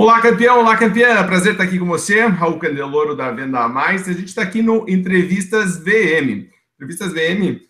Olá, campeão! Olá, campeã! Prazer estar aqui com você, Raul Candeloro da Venda a Mais. A gente está aqui no Entrevistas VM. Entrevistas VM,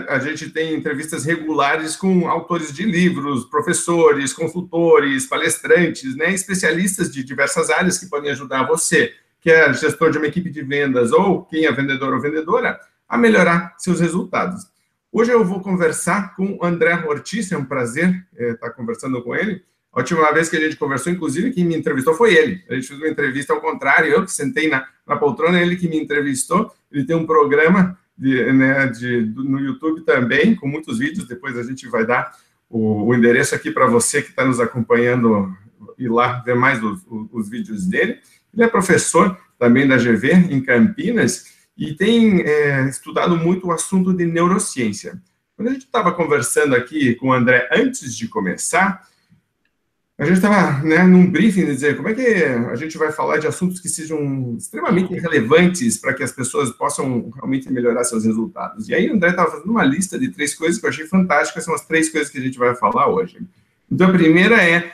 a gente tem entrevistas regulares com autores de livros, professores, consultores, palestrantes, né, especialistas de diversas áreas que podem ajudar você, que é gestor de uma equipe de vendas ou quem é vendedor ou vendedora, a melhorar seus resultados. Hoje eu vou conversar com o André Ortiz, é um prazer estar conversando com ele. A última vez que a gente conversou, inclusive, quem me entrevistou foi ele. A gente fez uma entrevista ao contrário, eu que sentei na poltrona, ele que me entrevistou. Ele tem um programa no YouTube também, com muitos vídeos. Depois a gente vai dar o endereço aqui para você que está nos acompanhando ir lá ver mais os vídeos dele. Ele é professor também da GV, em Campinas, e tem estudado muito o assunto de neurociência. Quando a gente estava conversando aqui com o André antes de começar, a gente estava num briefing de dizer como é que a gente vai falar de assuntos que sejam extremamente relevantes para que as pessoas possam realmente melhorar seus resultados. E aí o André estava fazendo uma lista de 3 coisas que eu achei fantásticas, são as 3 coisas que a gente vai falar hoje. Então, a primeira é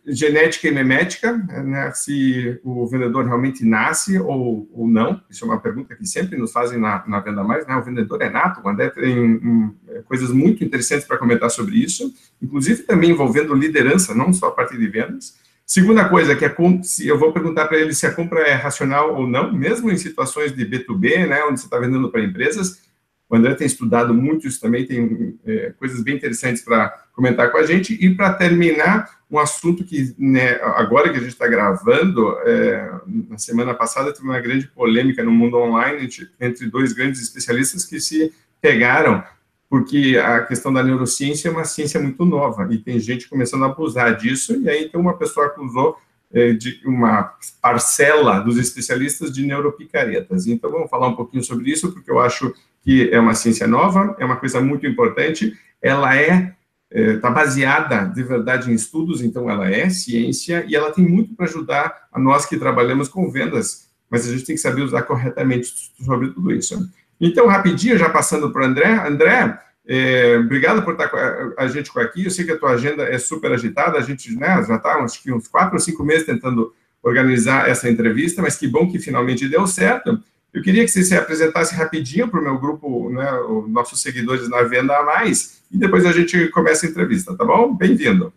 genética e memética, né, se o vendedor realmente nasce ou não. Isso é uma pergunta que sempre nos fazem na Venda Mais, né? O vendedor é nato. O André tem coisas muito interessantes para comentar sobre isso, inclusive também envolvendo liderança, não só a parte de vendas. Segunda coisa, que se eu vou perguntar para ele se a compra é racional ou não, mesmo em situações de B2B, né, onde você está vendendo para empresas. O André tem estudado muito isso também, tem coisas bem interessantes para comentar com a gente. E para terminar, um assunto que, agora que a gente está gravando, na semana passada teve uma grande polêmica no mundo online entre 2 grandes especialistas que se pegaram, porque a questão da neurociência é uma ciência muito nova, e tem gente começando a abusar disso, e aí então uma pessoa acusou de uma parcela dos especialistas de neuropicaretas. Então vamos falar um pouquinho sobre isso, porque eu acho que é uma ciência nova, é uma coisa muito importante, ela está baseada de verdade em estudos, então ela é ciência, e ela tem muito para ajudar a nós que trabalhamos com vendas, mas a gente tem que saber usar corretamente sobre tudo isso. Então, rapidinho, já passando para o André. André, obrigado por estar com a gente aqui. Eu sei que a tua agenda é super agitada, a gente já está acho que uns 4 ou 5 meses tentando organizar essa entrevista, mas que bom que finalmente deu certo. Eu queria que você se apresentasse rapidinho para o meu grupo, né, os nossos seguidores na Venda a Mais, e depois a gente começa a entrevista, tá bom? Bem-vindo.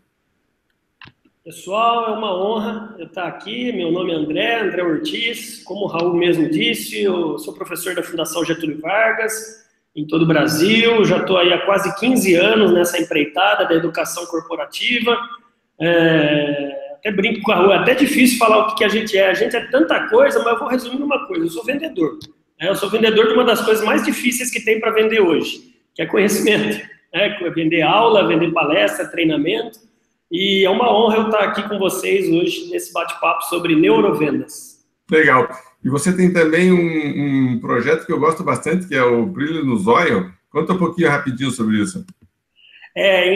Pessoal, é uma honra eu estar aqui. Meu nome é André Ortiz. Como o Raul mesmo disse, eu sou professor da Fundação Getúlio Vargas em todo o Brasil. Já estou aí há quase 15 anos nessa empreitada da educação corporativa. Até brinco com a Raul, é até difícil falar o que a gente é. A gente é tanta coisa, mas eu vou resumir uma coisa. Eu sou vendedor. Eu sou vendedor de uma das coisas mais difíceis que tem para vender hoje, que é conhecimento. Vender aula, vender palestra, treinamento. E é uma honra eu estar aqui com vocês hoje nesse bate-papo sobre neurovendas. Legal. E você tem também um projeto que eu gosto bastante, que é o Brilho no Zóio. Conta um pouquinho rapidinho sobre isso.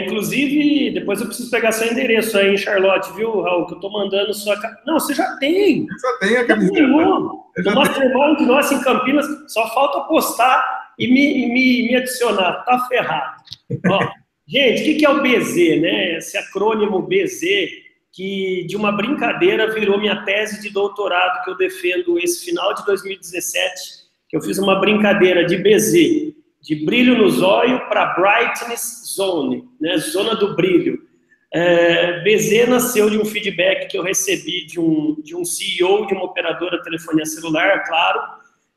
Inclusive, depois eu preciso pegar seu endereço aí em Charlotte, viu, Raul? Que eu estou mandando sua... Não, você já tem. Eu já tenho a camiseta. O Mastermind nosso em Campinas, só falta postar e me adicionar. Tá ferrado. Ó, gente, o que é o BZ, né? Esse acrônimo BZ, que de uma brincadeira virou minha tese de doutorado que eu defendo esse final de 2017, que eu fiz uma brincadeira de BZ, de brilho no zóio para brightness zone, né? Zona do brilho. BZ nasceu de um feedback que eu recebi de um CEO de uma operadora de telefonia celular, claro,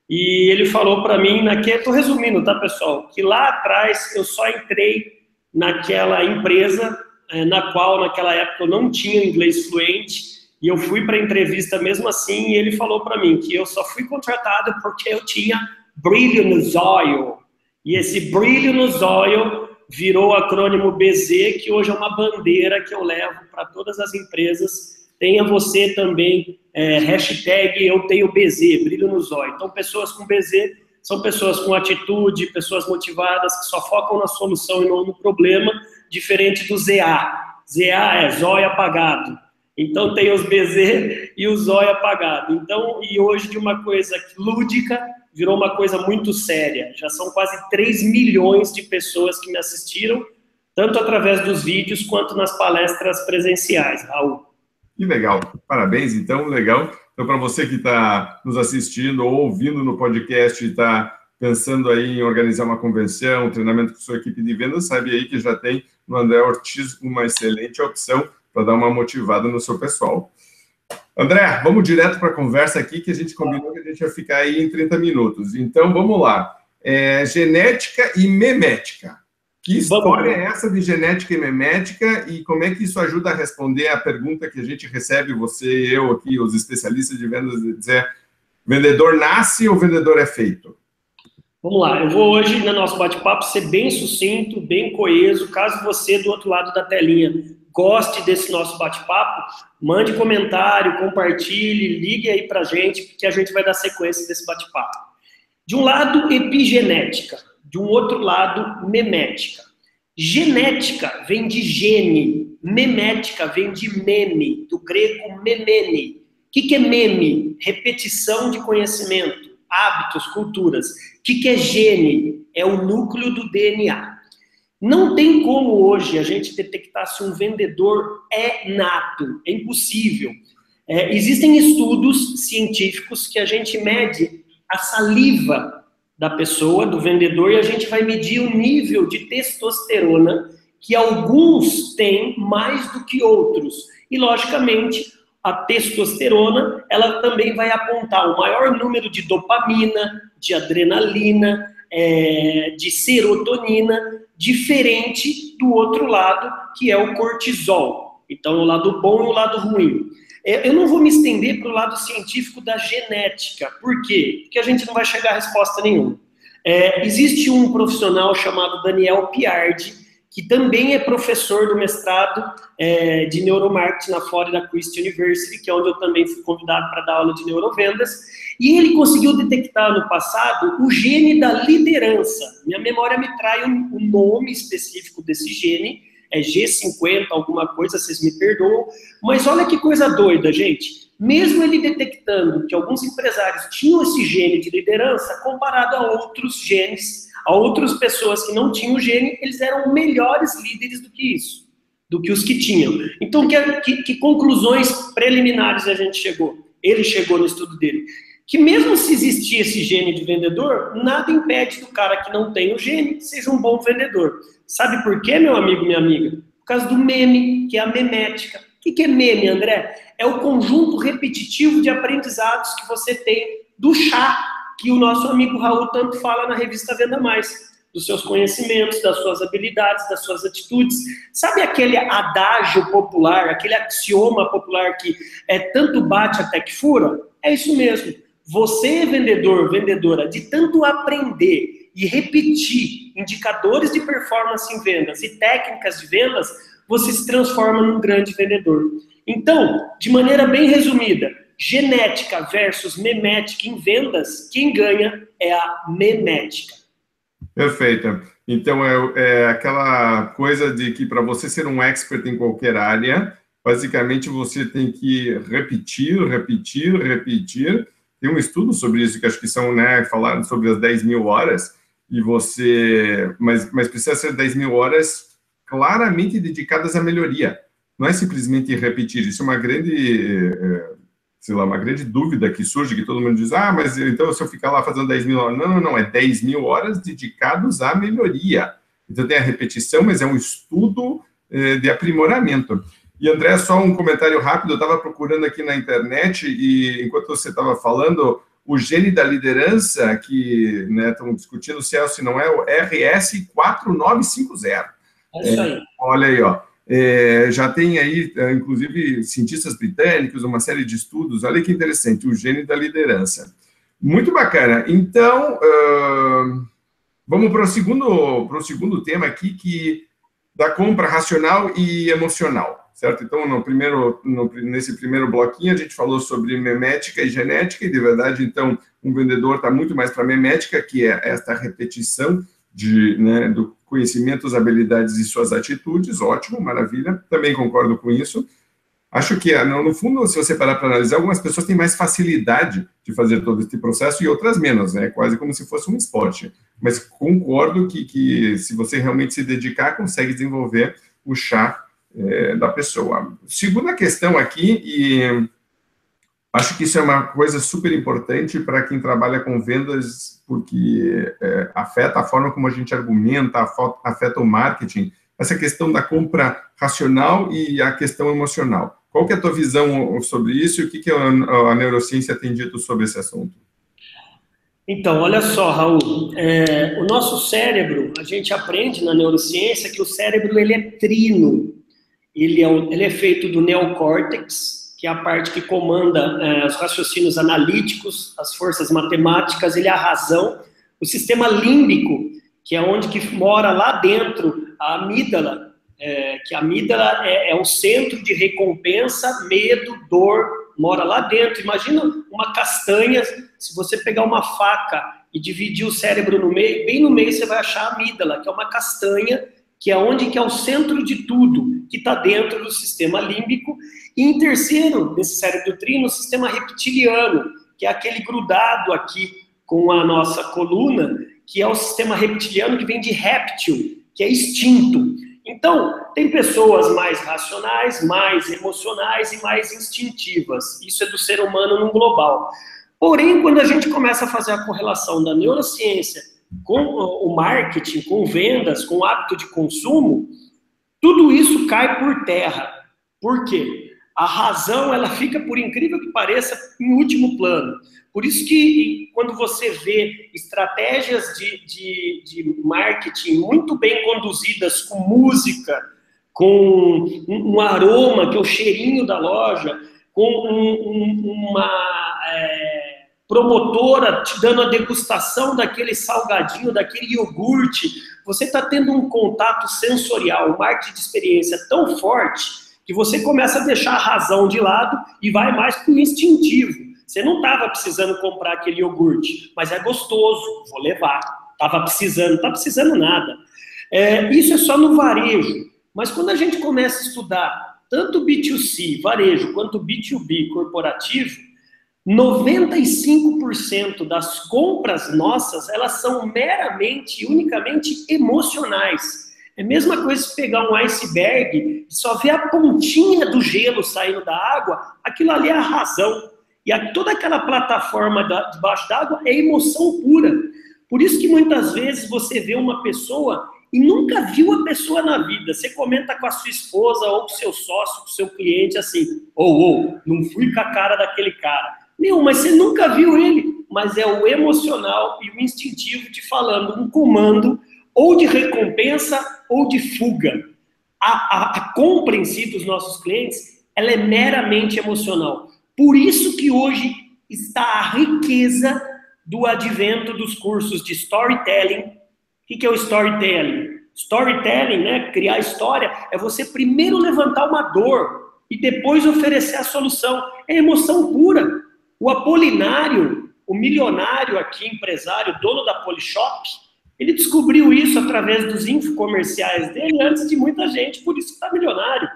e ele falou para mim, estou resumindo, tá, pessoal, que lá atrás eu só entrei naquela empresa na qual, naquela época, eu não tinha inglês fluente, e eu fui para a entrevista mesmo assim, e ele falou para mim que eu só fui contratado porque eu tinha brilho no zóio. E esse brilho no zóio virou o acrônimo BZ, que hoje é uma bandeira que eu levo para todas as empresas. Tenha você também, hashtag eu tenho BZ, brilho no zóio. Então, pessoas com BZ são pessoas com atitude, pessoas motivadas, que só focam na solução e não no problema, diferente do ZA. ZA é zóio apagado. Então, tem os BZ e o zóio apagado. Então, e hoje de uma coisa lúdica, virou uma coisa muito séria. Já são quase 3 milhões de pessoas que me assistiram, tanto através dos vídeos quanto nas palestras presenciais, Raul. Que legal. Parabéns, então, legal. Então, para você que está nos assistindo ou ouvindo no podcast e está pensando aí em organizar uma convenção, um treinamento com sua equipe de vendas, sabe aí que já tem no André Ortiz uma excelente opção para dar uma motivada no seu pessoal. André, vamos direto para a conversa aqui, que a gente combinou que a gente ia ficar aí em 30 minutos. Então, vamos lá. Genética e memética. Que história é essa de genética e memética e como é que isso ajuda a responder a pergunta que a gente recebe, você e eu aqui, os especialistas de vendas, de dizer, vendedor nasce ou vendedor é feito? Vamos lá, eu vou hoje, no nosso bate-papo, ser bem sucinto, bem coeso. Caso você, do outro lado da telinha, goste desse nosso bate-papo, mande comentário, compartilhe, ligue aí pra gente, que a gente vai dar sequência desse bate-papo. De um lado, epigenética. De um outro lado, memética. Genética vem de gene, memética vem de meme, do grego memene. O que é meme? Repetição de conhecimento, hábitos, culturas. O que é gene? É o núcleo do DNA. Não tem como hoje a gente detectar se um vendedor é nato, é impossível. Existem estudos científicos que a gente mede a saliva da pessoa, do vendedor, e a gente vai medir o nível de testosterona que alguns têm mais do que outros. E, logicamente, a testosterona, ela também vai apontar o maior número de dopamina, de adrenalina, de serotonina, diferente do outro lado, que é o cortisol. Então, o lado bom e o lado ruim. Eu não vou me estender para o lado científico da genética. Por quê? Porque a gente não vai chegar a resposta nenhuma. Existe um profissional chamado Daniel Piardi, que também é professor do mestrado de neuromarketing na Florida Christian University, que é onde eu também fui convidado para dar aula de neurovendas, e ele conseguiu detectar no passado o gene da liderança. Minha memória me trai o nome específico desse gene, é G50, alguma coisa, vocês me perdoam, mas olha que coisa doida, gente. Mesmo ele detectando que alguns empresários tinham esse gene de liderança, comparado a outros genes, a outras pessoas que não tinham o gene, eles eram melhores líderes do que isso, do que os que tinham. Então, que conclusões preliminares a gente chegou? Ele chegou no estudo dele. Que mesmo se existir esse gene de vendedor, nada impede do cara que não tem o gene seja um bom vendedor. Sabe por quê, meu amigo, minha amiga? Por causa do meme, que é a memética. O que é meme, André? É o conjunto repetitivo de aprendizados que você tem do chá, que o nosso amigo Raul tanto fala na revista Venda Mais, dos seus conhecimentos, das suas habilidades, das suas atitudes. Sabe aquele adágio popular, aquele axioma popular que tanto bate até que fura? É isso mesmo. Você, vendedor, vendedora, de tanto aprender e repetir indicadores de performance em vendas e técnicas de vendas, você se transforma num grande vendedor. Então, de maneira bem resumida, genética versus memética em vendas, quem ganha é a memética. Perfeito. Então, é aquela coisa de que para você ser um expert em qualquer área, basicamente você tem que repetir. Tem um estudo sobre isso, que acho que são, falaram sobre as 10.000 horas, e mas precisa ser 10.000 horas claramente dedicadas à melhoria. Não é simplesmente repetir. Isso é uma grande, uma grande dúvida que surge, que todo mundo diz, mas então se eu ficar lá fazendo 10.000 horas... Não, é 10.000 horas dedicadas à melhoria. Então tem a repetição, mas é um estudo de aprimoramento. E, André, só um comentário rápido, eu estava procurando aqui na internet, e enquanto você estava falando, o gene da liderança, que estão discutindo se é ou se não é, o RS4950. É isso aí. Olha aí, ó. Já tem aí, inclusive, cientistas britânicos, uma série de estudos. Olha que interessante, o gene da liderança. Muito bacana. Então, vamos para o segundo tema aqui, que da compra racional e emocional, certo? Então, nesse primeiro bloquinho, a gente falou sobre memética e genética, e, de verdade, então, um vendedor está muito mais para memética, que é esta repetição do conhecimento, as habilidades e suas atitudes. Ótimo, maravilha, também concordo com isso. Acho que, no fundo, se você parar para analisar, algumas pessoas têm mais facilidade de fazer todo esse processo e outras menos, quase como se fosse um esporte. Mas concordo que se você realmente se dedicar, consegue desenvolver o chá da pessoa. Segunda questão aqui, e acho que isso é uma coisa super importante para quem trabalha com vendas, porque afeta a forma como a gente argumenta, afeta o marketing, essa questão da compra racional e a questão emocional. Qual que é a tua visão sobre isso e o que a neurociência tem dito sobre esse assunto? Então, olha só, Raul, o nosso cérebro, a gente aprende na neurociência que o cérebro ele é trino, ele é feito do neocórtex, que é a parte que comanda os raciocínios analíticos, as forças matemáticas, ele é a razão, o sistema límbico, que é onde que mora lá dentro a amígdala, que a amígdala é o centro de recompensa, medo, dor, mora lá dentro. Imagina uma castanha, se você pegar uma faca e dividir o cérebro no meio, bem no meio você vai achar a amígdala, que é uma castanha, que é onde que é o centro de tudo, que está dentro do sistema límbico. E em terceiro, desse cérebro trino, o sistema reptiliano, que é aquele grudado aqui com a nossa coluna, que é o sistema reptiliano que vem de réptil, que é instinto. Então, tem pessoas mais racionais, mais emocionais e mais instintivas. Isso é do ser humano no global. Porém, quando a gente começa a fazer a correlação da neurociência com o marketing, com vendas, com o hábito de consumo, tudo isso cai por terra. Por quê? A razão, ela fica, por incrível que pareça, em último plano. Por isso que, quando você vê estratégias de marketing muito bem conduzidas, com música, com um aroma, que é o cheirinho da loja, com uma promotora te dando a degustação daquele salgadinho, daquele iogurte, você está tendo um contato sensorial, um marketing de experiência tão forte, que você começa a deixar a razão de lado e vai mais para o instintivo. Você não estava precisando comprar aquele iogurte, mas é gostoso, vou levar. Estava precisando, não está precisando nada. Isso é só no varejo. Mas quando a gente começa a estudar tanto B2C, varejo, quanto B2B, corporativo, 95% das compras nossas, elas são meramente e unicamente emocionais. É a mesma coisa se pegar um iceberg e só ver a pontinha do gelo saindo da água, aquilo ali é a razão. E toda aquela plataforma debaixo d'água é emoção pura. Por isso que muitas vezes você vê uma pessoa e nunca viu a pessoa na vida. Você comenta com a sua esposa ou com o seu sócio, com o seu cliente assim, não fui com a cara daquele cara. Mas você nunca viu ele. Mas é o emocional e o instintivo te falando um comando ou de recompensa ou de fuga. A compra em si dos nossos clientes, ela é meramente emocional. Por isso que hoje está a riqueza do advento dos cursos de storytelling. O que é o storytelling? Storytelling, né, criar história, é você primeiro levantar uma dor e depois oferecer a solução. É emoção pura. O Apolinário, o milionário aqui, empresário, dono da Polishop, ele descobriu isso através dos infocomerciais dele antes de muita gente, por isso está milionário.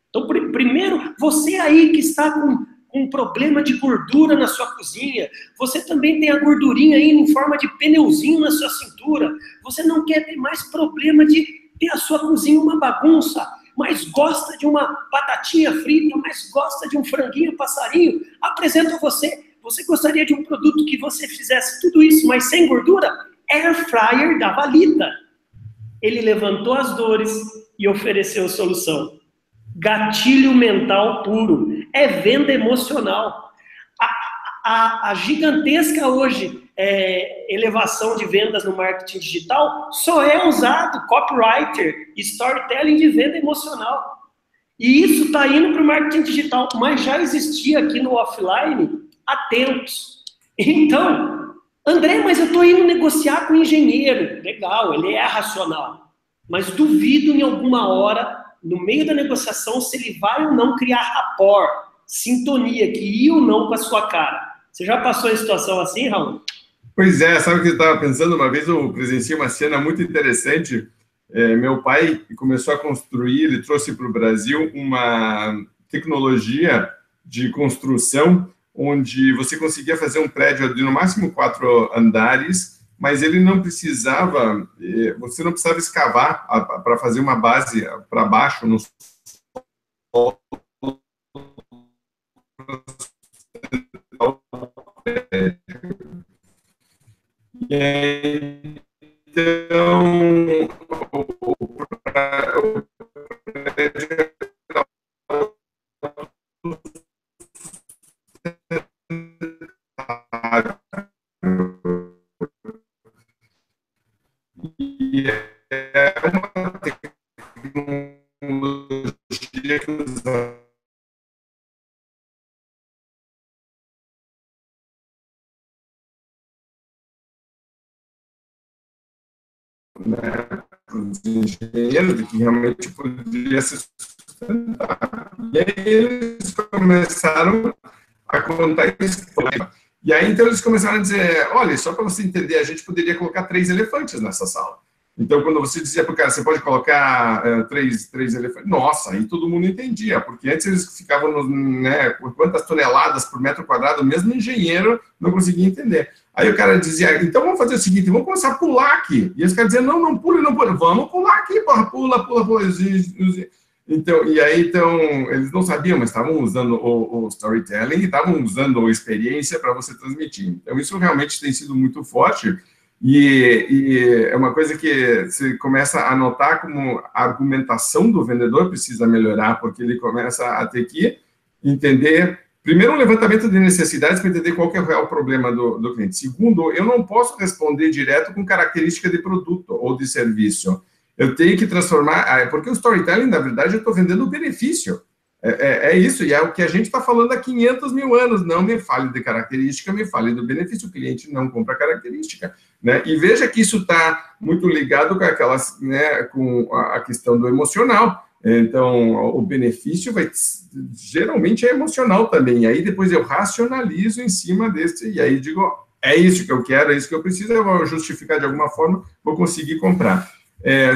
Então, primeiro, você aí que está com um problema de gordura na sua cozinha, você também tem a gordurinha aí em forma de pneuzinho na sua cintura, você não quer ter mais problema de ter a sua cozinha uma bagunça, mas gosta de uma batatinha frita, mas gosta de um franguinho passarinho, apresento a você gostaria de um produto que você fizesse tudo isso, mas sem gordura? Air Fryer da Valita. Ele levantou as dores e ofereceu solução. Gatilho mental puro. É venda emocional. A gigantesca hoje elevação de vendas no marketing digital só é usado copywriter, storytelling de venda emocional. E isso está indo para o marketing digital, mas já existia aqui no offline há tempos. Então, André, mas eu estou indo negociar com o engenheiro. Legal, ele é racional. Mas duvido em alguma hora, no meio da negociação, se ele vai ou não criar rapport, sintonia, que ir ou não com a sua cara. Você já passou em situação assim, Raul? Pois é, sabe o que eu estava pensando? Uma vez eu presenciei uma cena muito interessante. Meu pai começou a construir, ele trouxe para o Brasil uma tecnologia de construção onde você conseguia fazer um prédio de no máximo 4 andares, mas ele não precisava, você não precisava escavar para fazer uma base para baixo no Então, e é uma tecnologia que usa, né, os engenheiros que realmente poderia se sustentar. E aí eles começaram a contar isso. E aí, então, eles começaram a dizer, olha, só para você entender, a gente poderia colocar 3 elefantes nessa sala. Então, quando você dizia para o cara, você pode colocar três elefantes, nossa, aí todo mundo entendia, porque antes eles ficavam, né, por quantas toneladas por metro quadrado, mesmo engenheiro não conseguia entender. Aí o cara dizia, então vamos fazer o seguinte, vamos começar a pular aqui. E os caras diziam, não pule, vamos pular aqui, porra, pula. Então, e aí, então, eles não sabiam, mas estavam usando o storytelling e estavam usando a experiência para você transmitir. Então, isso realmente tem sido muito forte e é uma coisa que você começa a notar como a argumentação do vendedor precisa melhorar, porque ele começa a ter que entender, primeiro, um levantamento de necessidades para entender qual que é o real problema do cliente. Segundo, eu não posso responder direto com característica de produto ou de serviço. Eu tenho que transformar, porque o storytelling, na verdade, eu estou vendendo o benefício. É isso, e é o que a gente está falando há 500 mil anos. Não me fale de característica, me fale do benefício. O cliente não compra característica, né? E veja que isso está muito ligado com aquelas, né, com a questão do emocional. Então, o benefício geralmente é emocional também. E aí depois eu racionalizo em cima desse, e aí digo, é isso que eu quero, é isso que eu preciso, eu vou justificar de alguma forma, vou conseguir comprar.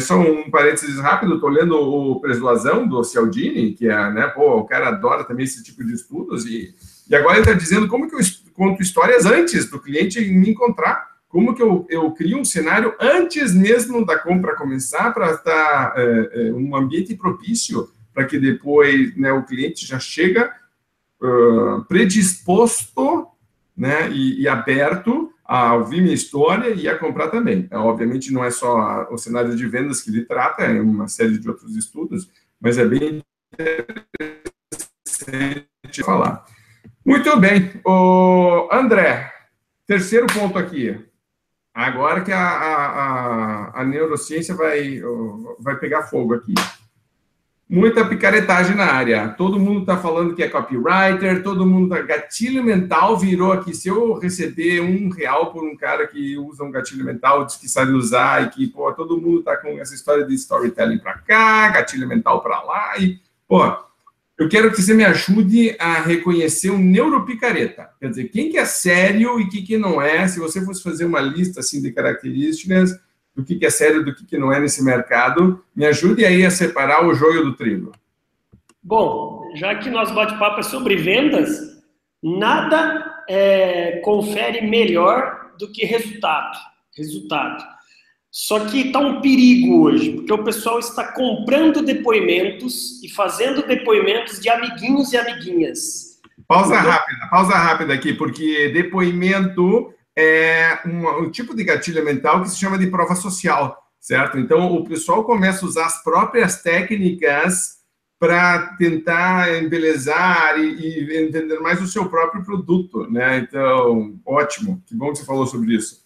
Só um parênteses rápido, estou lendo o Persuasão do Cialdini, que é, né, pô, o cara adora também esse tipo de estudos, e agora ele está dizendo como que eu conto histórias antes do cliente me encontrar, como que eu crio um cenário antes mesmo da compra começar, para estar um ambiente propício, para que depois, né, o cliente já chega predisposto, né, e aberto a ouvir minha história e a comprar também. Obviamente, não é só o cenário de vendas que ele trata, é uma série de outros estudos, mas é bem interessante falar. Muito bem. André, terceiro ponto aqui. Agora que a neurociência vai pegar fogo aqui. Muita picaretagem na área. Todo mundo está falando que é copywriter, todo mundo gatilho mental virou aqui. Se eu receber R$1 por um cara que usa um gatilho mental, diz que sabe usar, e que, pô, todo mundo está com essa história de storytelling para cá, gatilho mental para lá, e, pô, eu quero que você me ajude a reconhecer um neuropicareta. Quer dizer, quem que é sério e quem que não é. Se você fosse fazer uma lista assim de características do que é sério, do que não é nesse mercado, me ajude aí a separar o joio do trigo. Bom, já que nosso bate-papo é sobre vendas, nada confere melhor do que resultado. Só que está um perigo hoje, porque o pessoal está comprando depoimentos e fazendo depoimentos de amiguinhos e amiguinhas. Pausa rápida aqui, porque depoimento é um tipo de gatilho mental que se chama de prova social, certo? Então, o pessoal começa a usar as próprias técnicas para tentar embelezar e entender mais o seu próprio produto, né? Então, ótimo, que bom que você falou sobre isso.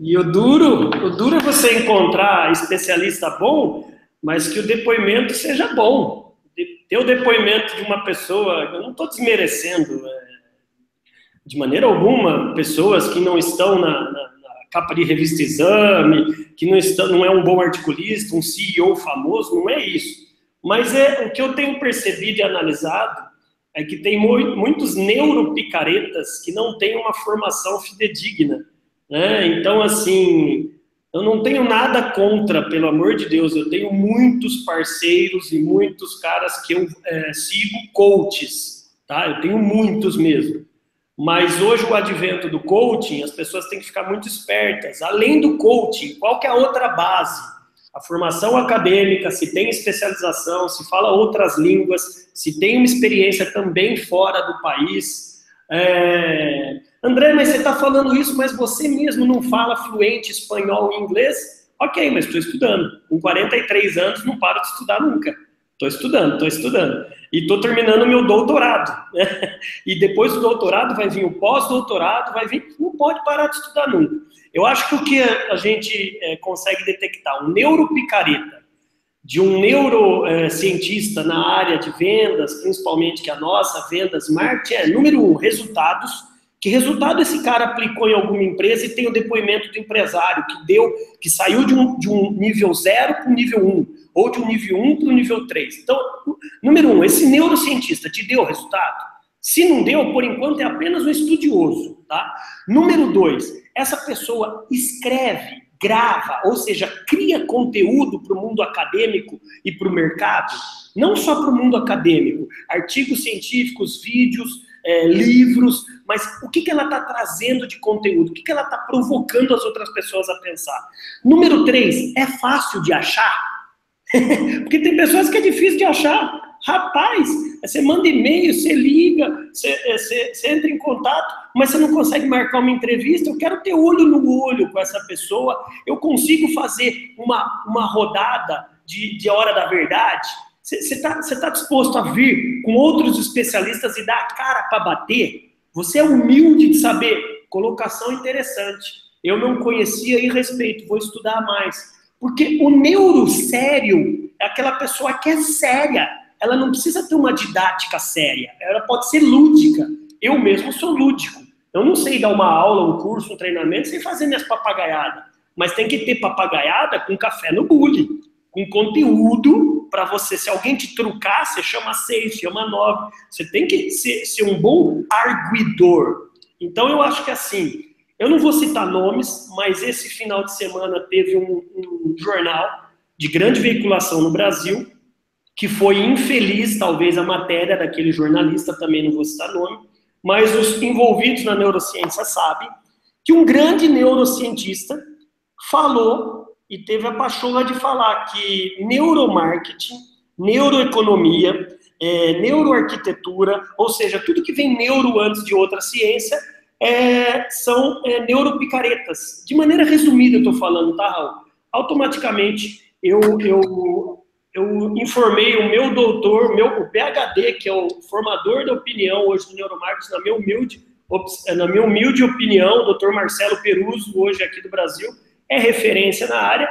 E o duro é você encontrar especialista bom, mas que o depoimento seja bom. Ter o depoimento de uma pessoa, eu não estou desmerecendo, de maneira alguma, pessoas que não estão na capa de revista Exame, que não é um bom articulista, um CEO famoso, não é isso. Mas o que eu tenho percebido e analisado é que tem muitos neuropicaretas que não têm uma formação fidedigna, né? Então, assim, eu não tenho nada contra, pelo amor de Deus, eu tenho muitos parceiros e muitos caras que eu sigo coaches, tá? Eu tenho muitos mesmo. Mas hoje, com o advento do coaching, as pessoas têm que ficar muito espertas. Além do coaching, qual que é a outra base? A formação acadêmica, se tem especialização, se fala outras línguas, se tem uma experiência também fora do país. André, mas você está falando isso, mas você mesmo não fala fluente espanhol e inglês? Ok, mas estou estudando. Com 43 anos, não paro de estudar nunca. Estou estudando. E estou terminando o meu doutorado. Né? E depois do doutorado vai vir o pós-doutorado, não pode parar de estudar nunca. Eu acho que o que a gente consegue detectar, um neuropicareta, de um neurocientista na área de vendas, principalmente que a nossa, vendas, marketing, número 1, resultados. Que resultado esse cara aplicou em alguma empresa e tem o depoimento do empresário que saiu de um nível 0 para o nível 1, ou de um nível 1 para o nível 3. Então, número 1, esse neurocientista te deu o resultado? Se não deu, por enquanto é apenas um estudioso, tá? Número 2, essa pessoa escreve, grava, ou seja, cria conteúdo para o mundo acadêmico e para o mercado, não só para o mundo acadêmico, artigos científicos, vídeos, livros, mas o que ela está trazendo de conteúdo, o que ela está provocando as outras pessoas a pensar. Número 3, é fácil de achar? Porque tem pessoas que é difícil de achar. Rapaz, você manda e-mail, você liga, você entra em contato, mas você não consegue marcar uma entrevista. Eu quero ter olho no olho com essa pessoa. Eu consigo fazer uma rodada de hora da verdade. Você tá disposto a vir com outros especialistas e dar a cara para bater? Você é humilde de saber. Colocação interessante. Eu não conhecia e respeito, vou estudar mais. Porque o neuro sério é aquela pessoa que é séria. Ela não precisa ter uma didática séria. Ela pode ser lúdica. Eu mesmo sou lúdico. Eu não sei dar uma aula, um curso, um treinamento sem fazer minhas papagaiadas. Mas tem que ter papagaiada com café no bule. Com conteúdo para você. Se alguém te trucar, você chama 6, chama 9. Você tem que ser um bom arguidor. Então, eu acho que assim, eu não vou citar nomes, mas esse final de semana teve um jornal de grande veiculação no Brasil, que foi infeliz, talvez, a matéria daquele jornalista, também não vou citar nome, mas os envolvidos na neurociência sabem que um grande neurocientista falou e teve a pachorra de falar que neuromarketing, neuroeconomia, neuroarquitetura, ou seja, tudo que vem neuro antes de outra ciência, são neuropicaretas. De maneira resumida eu estou falando, tá, Raul? Automaticamente eu informei o meu doutor, o PhD, que é o formador da opinião hoje do neuromarketing, na minha humilde opinião, o doutor Marcelo Peruso, hoje aqui do Brasil, é referência na área.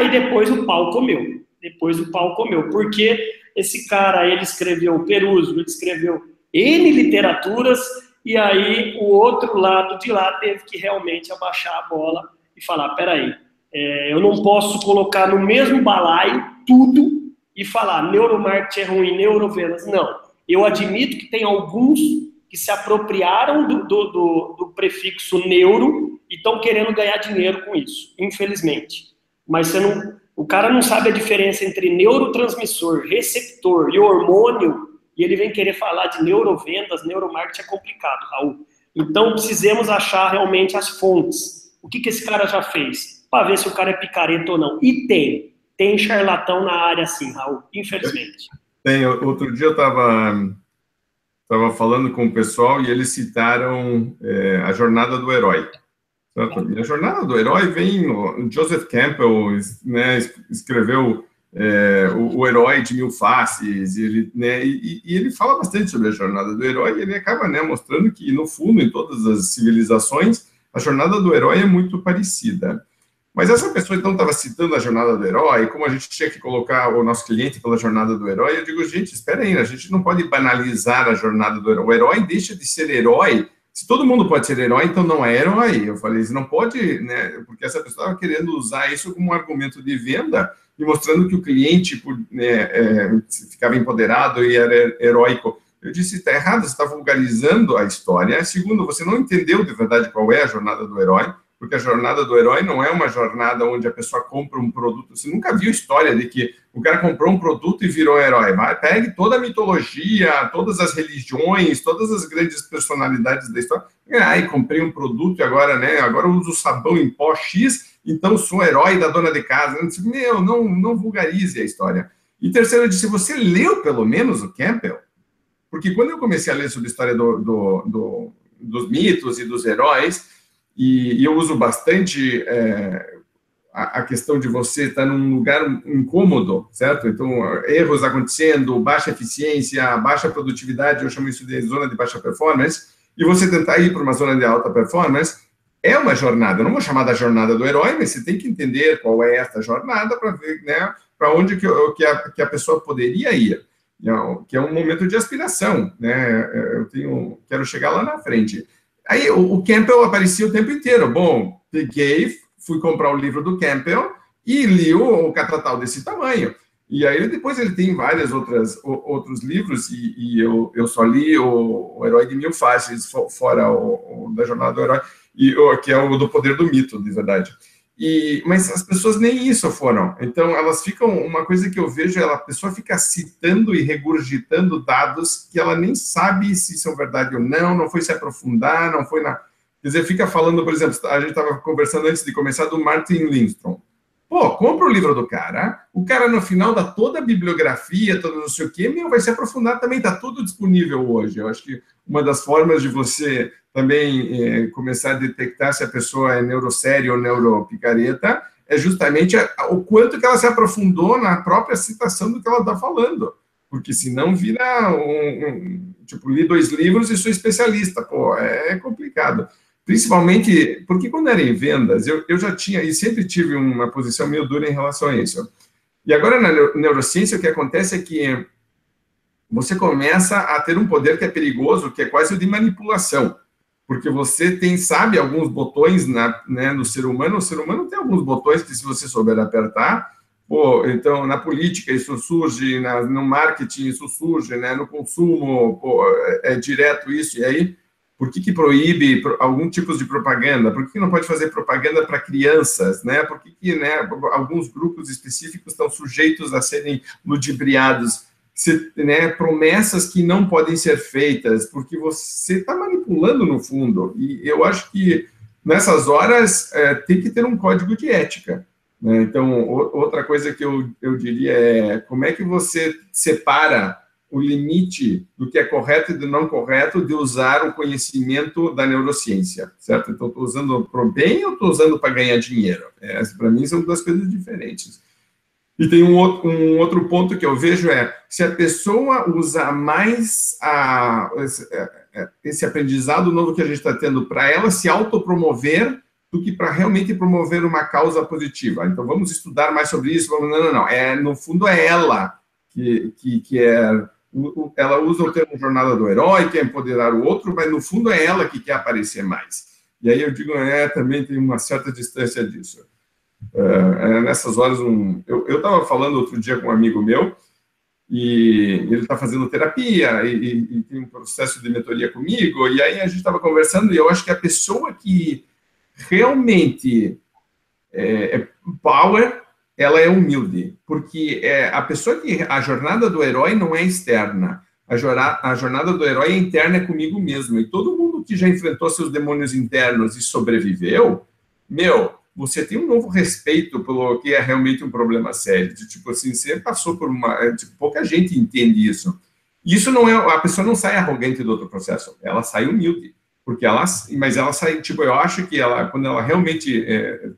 E depois o pau comeu. Porque esse cara, ele escreveu Peruso, ele escreveu N literaturas, e aí o outro lado de lá teve que realmente abaixar a bola e falar, peraí, eu não posso colocar no mesmo balaio tudo e falar neuromarketing é ruim, neurovendas. Não, eu admito que tem alguns que se apropriaram do prefixo neuro e estão querendo ganhar dinheiro com isso, infelizmente. Mas o cara não sabe a diferença entre neurotransmissor, receptor e hormônio, e ele vem querer falar de neurovendas, neuromarketing, é complicado, Raul. Então, precisamos achar realmente as fontes. O que esse cara já fez? Para ver se o cara é picareta ou não. E tem charlatão na área assim, Raul, infelizmente. Tem. Outro dia eu estava falando com o pessoal e eles citaram a Jornada do Herói. E a Jornada do Herói vem... Joseph Campbell, né, escreveu o Herói de Mil Faces, e ele fala bastante sobre a Jornada do Herói, e ele acaba, né, mostrando que, no fundo, em todas as civilizações, a Jornada do Herói é muito parecida. Mas essa pessoa, então, estava citando a Jornada do Herói, como a gente tinha que colocar o nosso cliente pela Jornada do Herói, eu digo, gente, espera aí, a gente não pode banalizar a Jornada do Herói. O herói deixa de ser herói. Se todo mundo pode ser herói, então não é herói. Eu falei, você não pode, né, porque essa pessoa estava querendo usar isso como um argumento de venda e mostrando que o cliente ficava empoderado e era heróico. Eu disse, está errado, você está vulgarizando a história. Segundo, você não entendeu de verdade qual é a Jornada do Herói, porque a Jornada do Herói não é uma jornada onde a pessoa compra um produto. Você nunca viu história de que o cara comprou um produto e virou herói. Pegue toda a mitologia, todas as religiões, todas as grandes personalidades da história. E comprei um produto e agora, né, agora eu uso sabão em pó X então sou herói da dona de casa. Eu disse, não vulgarize a história. E terceiro, eu disse, você leu pelo menos o Campbell? Porque quando eu comecei a ler sobre a história dos mitos e dos heróis, e eu uso bastante a questão de você estar num lugar incômodo, certo? Então, erros acontecendo, baixa eficiência, baixa produtividade, eu chamo isso de zona de baixa performance, e você tentar ir para uma zona de alta performance, é uma jornada. Eu não vou chamar da jornada do herói, mas você tem que entender qual é essa jornada para ver, né, para onde que a pessoa poderia ir, que é um momento de aspiração, né? Quero chegar lá na frente. Aí o Campbell aparecia o tempo inteiro. Bom, fui comprar o livro do Campbell e li o Catatal desse tamanho. E aí depois ele tem vários outros livros, e eu só li o Herói de Mil Faces, fora o da Jornada do Herói, que é o do Poder do Mito, de verdade. Mas as pessoas nem isso foram. Então, elas ficam... Uma coisa que eu vejo, a pessoa fica citando e regurgitando dados que ela nem sabe se são verdade ou não foi se aprofundar, não foi na... Quer dizer, fica falando, por exemplo, a gente estava conversando antes de começar do Martin Lindstrom. Pô, compra o livro do cara, o cara no final dá toda a bibliografia, todo não sei o quê, vai se aprofundar também, está tudo disponível hoje. Eu acho que uma das formas de você também começar a detectar se a pessoa é neuroséria ou neuropicareta é justamente o quanto que ela se aprofundou na própria citação do que ela está falando. Porque senão vira tipo, li 2 livros e sou especialista. Pô, é complicado. Principalmente porque quando era em vendas, eu já tinha, e sempre tive uma posição meio dura em relação a isso. E agora na neurociência o que acontece é que você começa a ter um poder que é perigoso, que é quase o de manipulação. Porque você sabe alguns botões no ser humano. O ser humano tem alguns botões que, se você souber apertar, então na política isso surge, no marketing isso surge, né, no consumo é direto isso. E aí, por que proíbe algum tipo de propaganda? Por que não pode fazer propaganda para crianças? Né? Por que alguns grupos específicos estão sujeitos a serem ludibriados? Promessas que não podem ser feitas, porque você está manipulando no fundo. E eu acho que nessas horas tem que ter um código de ética. Né? Então, outra coisa que eu diria é como é que você separa o limite do que é correto e do não correto de usar o conhecimento da neurociência, certo? Então, estou usando para o bem ou estou usando para ganhar dinheiro? Para mim, são 2 coisas diferentes. E tem um outro ponto que eu vejo se a pessoa usa mais esse aprendizado novo que a gente está tendo para ela se autopromover do que para realmente promover uma causa positiva. Então, vamos estudar mais sobre isso. Não. No fundo, é ela ela usa o termo jornada do herói, quer empoderar o outro, mas no fundo é ela que quer aparecer mais. E aí eu digo, também tem uma certa distância disso. Nessas horas, eu estava falando outro dia com um amigo meu, e ele está fazendo terapia, e tem um processo de mentoria comigo, e aí a gente estava conversando, e eu acho que a pessoa que realmente é power, ela é humilde, porque a jornada do herói não é externa, a jornada do herói é interna, é comigo mesmo, e todo mundo que já enfrentou seus demônios internos e sobreviveu, você tem um novo respeito pelo que é realmente um problema sério, tipo assim, você passou por pouca gente entende isso. Isso não a pessoa não sai arrogante do outro processo, ela sai humilde, mas ela sai, tipo, eu acho que quando ela realmente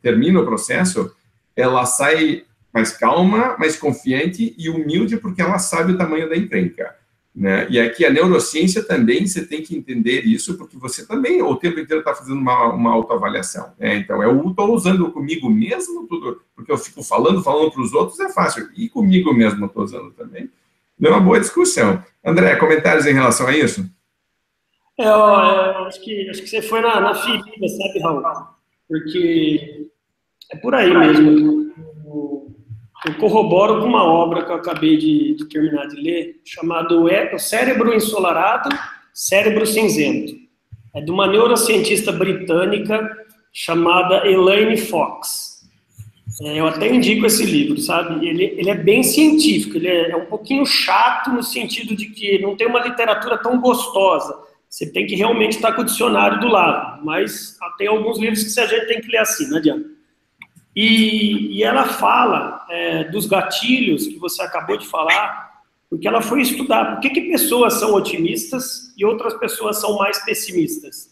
termina o processo, ela sai mais calma, mais confiante e humilde, porque ela sabe o tamanho da encrenca. Né? E aqui a neurociência também, você tem que entender isso, porque você também o tempo inteiro está fazendo uma autoavaliação. Né? Então, eu estou usando comigo mesmo tudo, porque eu fico falando para os outros é fácil, e comigo mesmo eu estou usando também. Deu uma boa discussão. André, comentários em relação a isso? Eu acho que você foi na ferida, sabe, Raul? Porque é por aí mesmo. Eu corroboro com uma obra que eu acabei de terminar de ler, chamado O Cérebro Ensolarado, Cérebro Cinzento. É de uma neurocientista britânica chamada Elaine Fox. Eu até indico esse livro, sabe? Ele é bem científico, ele é um pouquinho chato no sentido de que não tem uma literatura tão gostosa. Você tem que realmente estar com o dicionário do lado, mas tem alguns livros que a gente tem que ler assim, não adianta. E ela fala dos gatilhos que você acabou de falar, porque ela foi estudar por que pessoas são otimistas e outras pessoas são mais pessimistas.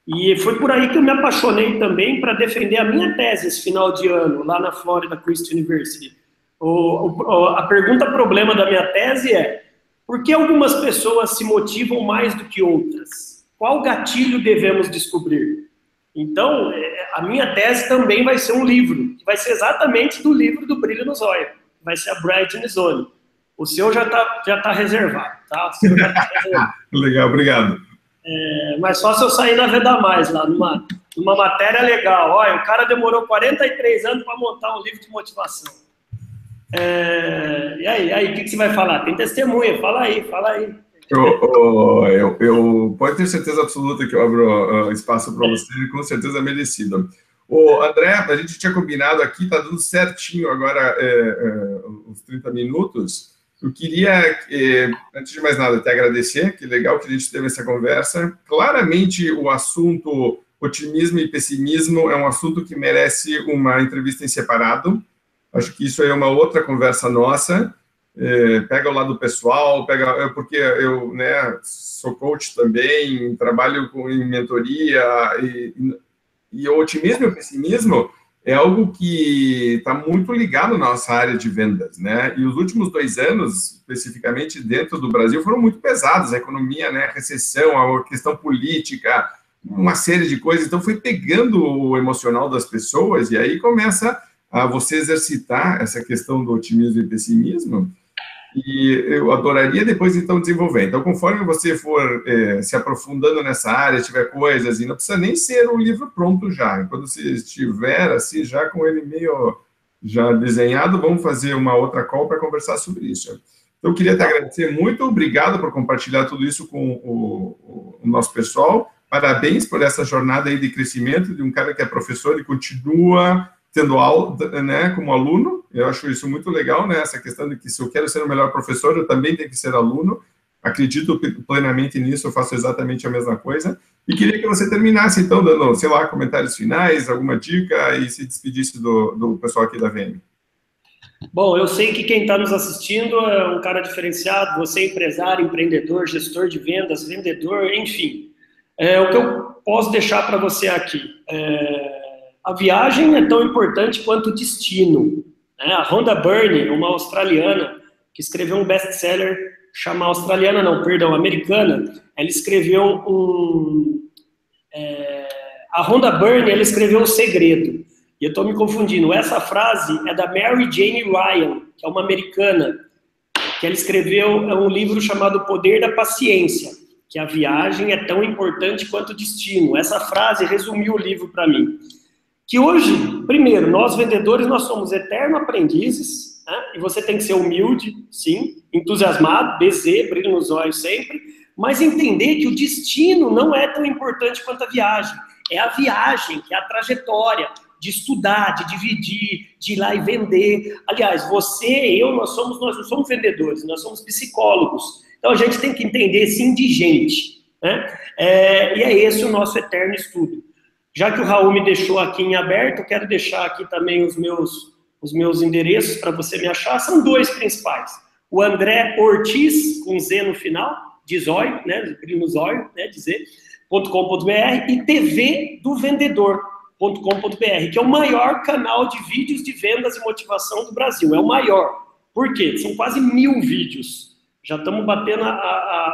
E foi por aí que eu me apaixonei também para defender a minha tese esse final de ano, lá na Florida Christian University. A pergunta problema da minha tese é: por que algumas pessoas se motivam mais do que outras? Qual gatilho devemos descobrir? Então, a minha tese também vai ser um livro, que vai ser exatamente do livro do Brilho nos Olhos, vai ser a Bright Zone. O seu já tá reservado, tá? O seu já tá reservado. Legal, obrigado. Mas só se eu sair na Venda Mais, lá numa matéria legal. Olha, o cara demorou 43 anos para montar um livro de motivação. E aí, o que você vai falar? Tem testemunha, fala aí. Eu pode ter certeza absoluta que eu abro espaço para você, com certeza merecido. André, a gente tinha combinado aqui, está dando certinho agora os 30 minutos. Eu queria, antes de mais nada, te agradecer, que legal que a gente teve essa conversa. Claramente, o assunto otimismo e pessimismo é um assunto que merece uma entrevista em separado. Acho que isso é uma outra conversa nossa. Pega o lado pessoal, porque eu sou coach também, trabalho em mentoria, e o otimismo e o pessimismo é algo que está muito ligado à nossa área de vendas, né? E os últimos 2 anos, especificamente dentro do Brasil, foram muito pesados. A economia, né? A recessão, a questão política, uma série de coisas. Então, foi pegando o emocional das pessoas e aí começa a você exercitar essa questão do otimismo e pessimismo. E eu adoraria depois, então, desenvolver. Então, conforme você for se aprofundando nessa área, tiver coisas, e não precisa nem ser um livro pronto já. Quando você estiver, assim, já com ele meio já desenhado, vamos fazer uma outra call para conversar sobre isso. Então, eu queria te agradecer muito. Obrigado por compartilhar tudo isso com o nosso pessoal. Parabéns por essa jornada aí de crescimento de um cara que é professor e continua tendo aula, né, como aluno. Eu acho isso muito legal, né, essa questão de que se eu quero ser o melhor professor, eu também tenho que ser aluno. Acredito plenamente nisso, eu faço exatamente a mesma coisa. E queria que você terminasse, então, dando, sei lá, comentários finais, alguma dica e se despedisse do pessoal aqui da VM. Bom, eu sei que quem está nos assistindo é um cara diferenciado, você é empresário, empreendedor, gestor de vendas, vendedor, enfim. O que eu posso deixar para você aqui a viagem é tão importante quanto o destino. Né? A Rhonda Byrne, uma australiana, que escreveu um best-seller, americana, ela escreveu a Rhonda Byrne, ela escreveu O Segredo. E eu estou me confundindo. Essa frase é da Mary Jane Ryan, que é uma americana, que ela escreveu um livro chamado O Poder da Paciência, que a viagem é tão importante quanto o destino. Essa frase resumiu o livro para mim. Que hoje, primeiro, nós vendedores, nós somos eternos aprendizes, né? E você tem que ser humilde, sim, entusiasmado, BZ, brilho nos olhos sempre, mas entender que o destino não é tão importante quanto a viagem. É a viagem, que é a trajetória de estudar, de dividir, de ir lá e vender. Aliás, nós não somos vendedores, nós somos psicólogos. Então, a gente tem que entender, sim, de gente, né? E é esse o nosso eterno estudo. Já que o Raul me deixou aqui em aberto, eu quero deixar aqui também os meus endereços para você me achar. São 2 principais. O André Ortiz, com Z no final, de zóio, né, brilho no zóio, né, .com.br, e tvdovendedor.com.br, que é o maior canal de vídeos de vendas e motivação do Brasil. É o maior. Por quê? São quase 1000 vídeos. Já estamos batendo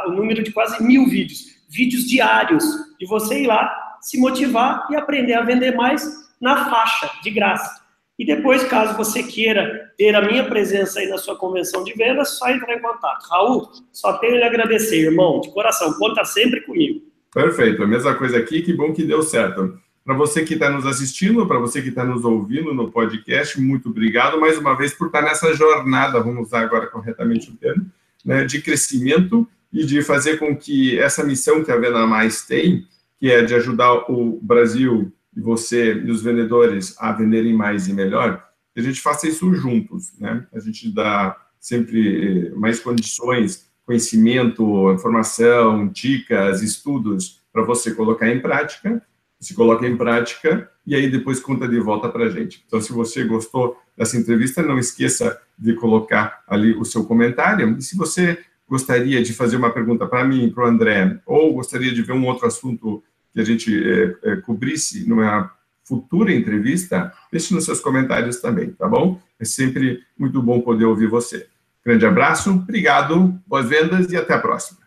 o número de quase 1000 vídeos. Vídeos diários, de você ir lá, se motivar e aprender a vender mais na faixa, de graça. E depois, caso você queira ter a minha presença aí na sua convenção de vendas, só entrar em contato. Raul, só tenho a lhe agradecer, irmão, de coração. Conta sempre comigo. Perfeito, a mesma coisa aqui, que bom que deu certo. Para você que está nos assistindo, para você que está nos ouvindo no podcast, muito obrigado mais uma vez por estar nessa jornada, vamos usar agora corretamente o termo, né, de crescimento e de fazer com que essa missão que a Venda Mais tem, que é de ajudar o Brasil e você e os vendedores a venderem mais e melhor, que a gente faça isso juntos, né? A gente dá sempre mais condições, conhecimento, informação, dicas, estudos para você colocar em prática. você coloca em prática e aí depois conta de volta para a gente. Então, se você gostou dessa entrevista, não esqueça de colocar ali o seu comentário. E se você gostaria de fazer uma pergunta para mim, para o André, ou gostaria de ver um outro assunto que a gente cobrisse numa futura entrevista, deixe nos seus comentários também, tá bom? É sempre muito bom poder ouvir você. Grande abraço, obrigado, boas vendas e até a próxima.